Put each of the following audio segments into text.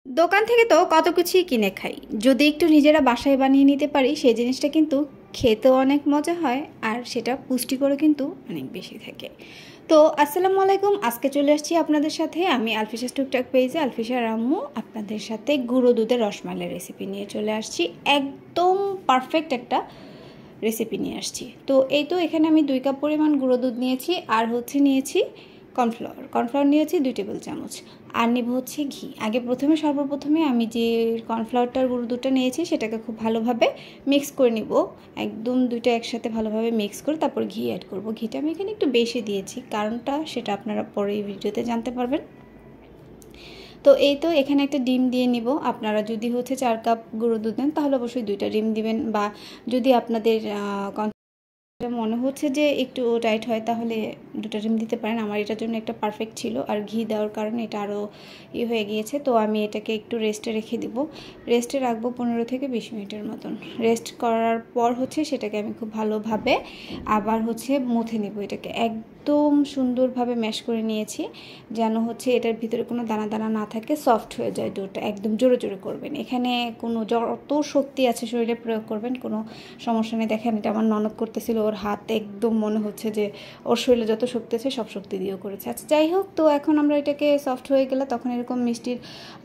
দোকান থেকে তো কত কিছুই কিনে খাই, যদি একটু নিজেরা বাসায় বানিয়ে নিতে পারি সেই জিনিসটা কিন্তু খেতেও অনেক মজা হয় আর সেটা পুষ্টিকরও কিন্তু অনেক বেশি থাকে। তো আসসালামু আলাইকুম, আজকে চলে আসছি আপনাদের সাথে আমি আলফিশাস টুকটাক পেজে আলফিশার আম্মু আপনাদের সাথে গুঁড়ো দুধের রসমালাই রেসিপি নিয়ে চলে আসছি। একদম পারফেক্ট একটা রেসিপি নিয়ে আসছি। তো এই তো এখানে আমি 2 কাপ পরিমাণ গুঁড়ো দুধ নিয়েছি আর নিয়েছি কর্নফ্লাওয়ার নিয়েছি 2 টেবিল চামচ আর নেব হচ্ছে ঘি। আগে সর্বপ্রথমে আমি যে কর্নফ্লাওয়ারটার গুঁড়ো দুধটা নিয়েছি সেটাকে খুব ভালোভাবে মিক্স করে নিব, একদম দুইটা একসাথে ভালোভাবে মিক্স করে তারপর ঘি অ্যাড করব। ঘিটা আমি এখানে একটু বেশি দিয়েছি, কারণটা সেটা আপনারা পরে এই ভিডিওতে জানতে পারবেন। তো এই তো এখানে একটা ডিম দিয়ে নিব। আপনারা যদি 4 কাপ গুঁড়ো দুধ দেন তাহলে অবশ্যই 2টা ডিম দিবেন, বা যদি আপনাদের মনে হচ্ছে যে একটু টাইট হয় তাহলে 2টা ডিম দিতে পারেন। আমার এটার জন্য একটা পারফেক্ট ছিল, আর ঘি দেওয়ার কারণে এটা আরও হয়ে গিয়েছে। তো আমি এটাকে একটু রেস্টে রেখে দিব। রেস্টে রাখবো 15 থেকে 20 মিনিটের মতন। রেস্ট করার পর সেটাকে আমি খুব ভালোভাবে আবার মুথে নেব। এটাকে একদম সুন্দরভাবে ম্যাশ করে নিয়েছি, যেন এটার ভিতরে কোনো দানা দানা না থাকে, সফট হয়ে যায় ডোটা। একদম জোরে জোরে করবেন, এখানে কোনো যত শক্তি আছে শরীরে প্রয়োগ করবেন, কোনো সমস্যা নেই। দেখেন এটা আমার ননদ করতেছিল, ওর হাত একদম মনে হচ্ছে যে ওর শরীরে যত শক্তি আছে সব শক্তি দিয়েও করেছে। আচ্ছা যাই হোক, তো এখন আমরা এটাকে সফট হয়ে গেলে তখন এরকম মিষ্টির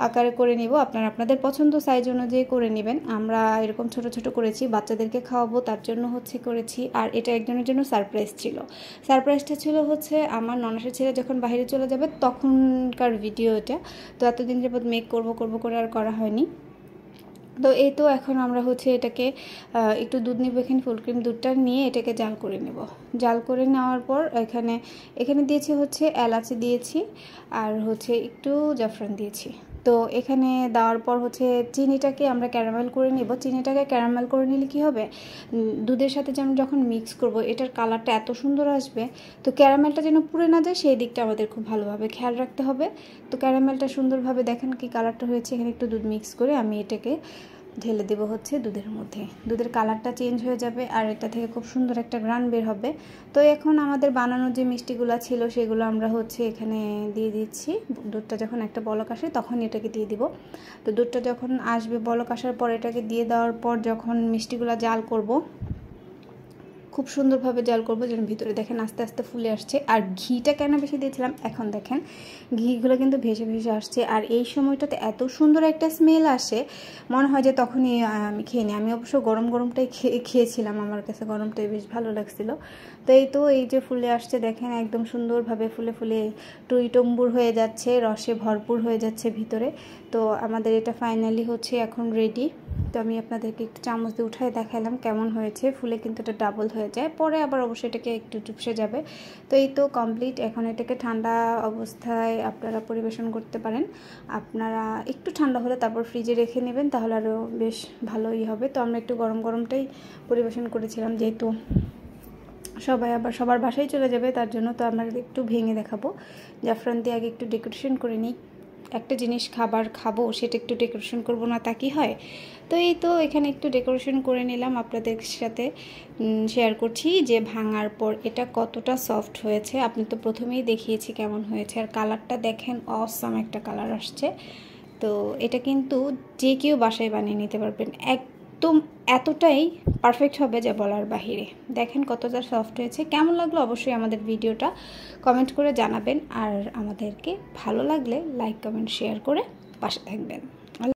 আকারে করে নিব। আপনারা আপনাদের পছন্দ সাইজ অনুযায়ী করে নেবেন। আমরা এরকম ছোট ছোট করেছি, বাচ্চাদেরকে খাওয়াবো তার জন্য করেছি। আর এটা একজনের জন্য সারপ্রাইজ ছিল। সারপ্রাইজটা ছিল আমার ননাসের ছেলে যখন বাইরে চলে যাবে তখনকার ভিডিও এটা। তো এতদিন যাবত মেক করব করে আর করা হয়নি। তো এই তো এখন আমরা এটাকে একটু দুধ নিব। এখানে ফুল ক্রিম দুধটা নিয়ে এটাকে জাল করে নেব। জাল করে নেওয়ার পর এখানে দিয়েছি এলাচি দিয়েছি আর একটু জাফরান দিয়েছি। তো এখানে দেওয়ার পর চিনিটাকে আমরা ক্যারামেল করে নেব। চিনিটাকে ক্যারামেল করে নিলে কি হবে, দুধের সাথে যেন যখন মিক্স করব এটার কালারটা এত সুন্দর আসবে। তো ক্যারামেলটা যেন পুড়ে না যায় সেই দিকটা আমাদের খুব ভালোভাবে খেয়াল রাখতে হবে। তো ক্যারামেলটা সুন্দরভাবে দেখেন কি কালারটা হয়েছে। এখানে একটু দুধ মিক্স করে আমি এটাকে ঢেলে দেব দুধের মধ্যে। দুধের কালারটা চেঞ্জ হয়ে যাবে আর এটা থেকে খুব সুন্দর একটা গ্রান বের হবে। তো এখন আমাদের বানানো যে মিষ্টিগুলো ছিল সেগুলো আমরা এখানে দিয়ে দিচ্ছি। দুধটা যখন একটা বলক আসে তখন এটাকে দিয়ে দিব। তো দুধটা যখন আসবে বলক আসার পর এটাকে দিয়ে দেওয়ার পর যখন মিষ্টিগুলো জাল করব, খুব সুন্দরভাবে জাল করব যেন ভিতরে দেখেন আস্তে আস্তে ফুলে আসছে। আর ঘিটা কেন বেশি দিয়েছিলাম, এখন দেখেন ঘিগুলো কিন্তু ভেসে ভেসে আসছে। আর এই সময়টাতে এত সুন্দর একটা স্মেল আসে, মনে হয় যে তখনই আমি খেয়ে নিই। আমি অবশ্য গরম গরমটাই খেয়েছিলাম, আমার কাছে গরমটাই বেশ ভালো লাগছিল। তো এই যে ফুলে আসছে দেখেন, একদম সুন্দরভাবে ফুলে ফুলে টুইটম্বুর হয়ে যাচ্ছে, রসে ভরপুর হয়ে যাচ্ছে ভিতরে। তো আমাদের এটা ফাইনালি এখন রেডি। তো আমি আপনাদেরকে একটু চামচ দিয়ে উঠায় দেখালাম কেমন হয়েছে। ফুলে কিন্তু এটা ডাবল হয়ে যায়, পরে আবার অবশ্যই এটাকে একটু চুপসে যাবে। তো এই তো কমপ্লিট। এখন এটাকে ঠান্ডা অবস্থায় আপনারা পরিবেশন করতে পারেন। আপনারা একটু ঠান্ডা হলে তারপর ফ্রিজে রেখে নেবেন, তাহলে আরও বেশ ভালোই হবে। তো আমরা একটু গরম গরমটাই পরিবেশন করেছিলাম, যেহেতু সবাই আবার সবার বাসায় চলে যাবে তার জন্য। তো আমরা একটু ভেঙে দেখাবো। জাফরান দিয়ে আগে একটু ডেকোরেশন করে নিই। একটা জিনিস খাবো সেটা একটু ডেকোরেশন করব না, তা কি হয়? তো এই তো এখানে একটু ডেকোরেশন করে নিলাম, আপনাদের সাথে শেয়ার করছি যে ভাঙার পর এটা কতটা সফট হয়েছে। আপনি তো প্রথমেই দেখিয়েছি কেমন হয়েছে, আর কালারটা দেখেন অসাম একটা কালার আসছে। তো এটা কিন্তু যে কেউ বাসায় বানিয়ে নিতে পারবেন, একদম এতটাই পারফেক্ট হবে যা বলার বাহিরে। দেখেন কতটা সফট হয়েছে। কেমন লাগলো অবশ্যই আমাদের ভিডিওটা কমেন্ট করে জানাবেন, আর আমাদেরকে ভালো লাগলে লাইক কমেন্ট শেয়ার করে পাশে থাকবেন।